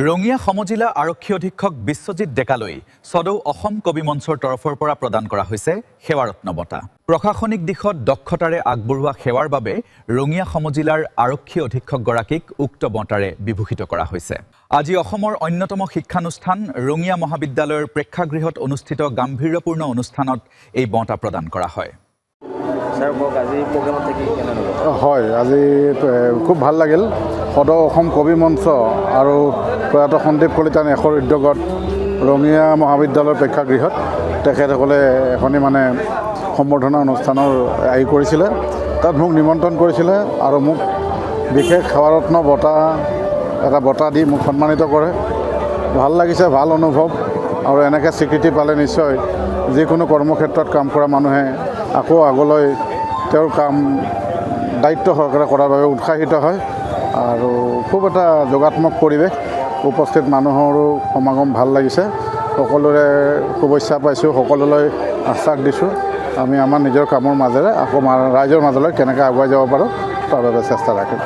ৰঙিয়া সমজিলা আৰক্ষী অধীক্ষক বিশ্বজিৎ ডেকালৈ সদৌ অসম কবি মঞ্চৰ তৰফৰ পৰা প্ৰদান কৰা হৈছে সেৱাৰত্ন বঁটা। প্ৰশাসনিক দিশত দক্ষতাৰে আগবঢ়োৱা সেৱাৰ বাবে ৰঙিয়া সমজিলাৰ আৰক্ষী অধীক্ষকগৰাকীক উক্ত বঁটাৰে বিভূষিত কৰা হৈছে। আজি অসমৰ অন্যতম শিক্ষানুষ্ঠান ৰঙিয়া মহাবিদ্যালয়ৰ প্ৰেক্ষাগৃহত অনুষ্ঠিত গাম্ভীৰ্যপূৰ্ণ অনুষ্ঠানত এই বঁটা প্ৰদান কৰা হয়। হয়, আজি খুব ভাল লাগিল। সদৌ অসম কবি মঞ্চ আৰু প্ৰয়াত সন্দীপ কলিতা নেশৰ উদ্যোগত ৰঙিয়া মহাবিদ্যালয়ৰ প্ৰেক্ষাগৃহত তেখেতসকলে এখনি সম্বৰ্ধনা অনুষ্ঠানৰ আয়োজন কৰিছিলে। তাত মোক নিমন্ত্ৰণ কৰিছিলে আৰু মোক বিশেষ সেৱাৰত্ন বঁটা দি মোক সন্মানিত কৰে। ভাল লাগিছে, ভাল অনুভৱ। আৰু এনেকৈ স্বীকৃতি পালে নিশ্চয় যিকোনো কৰ্মক্ষেত্ৰত কাম কৰা মানুহে আকৌ আগলৈ তেওঁৰ কাম দায়িত্ব সহকাৰে কৰাৰ বাবে উৎসাহিত হয় আৰু খুব এটা যোগাত্মক পৰিৱেশ। উপস্থিত মানুহৰো সমাগম ভাল লাগিছে। সকলোৰে শুভেচ্ছা পাইছোঁ, সকলোলৈ আশ্বাস দিছোঁ আমি আমাৰ নিজৰ কামৰ মাজেৰে আকৌ ৰাইজৰ মাজলৈ কেনেকৈ আগুৱাই যাব পাৰোঁ তাৰ বাবে চেষ্টা ৰাখিম।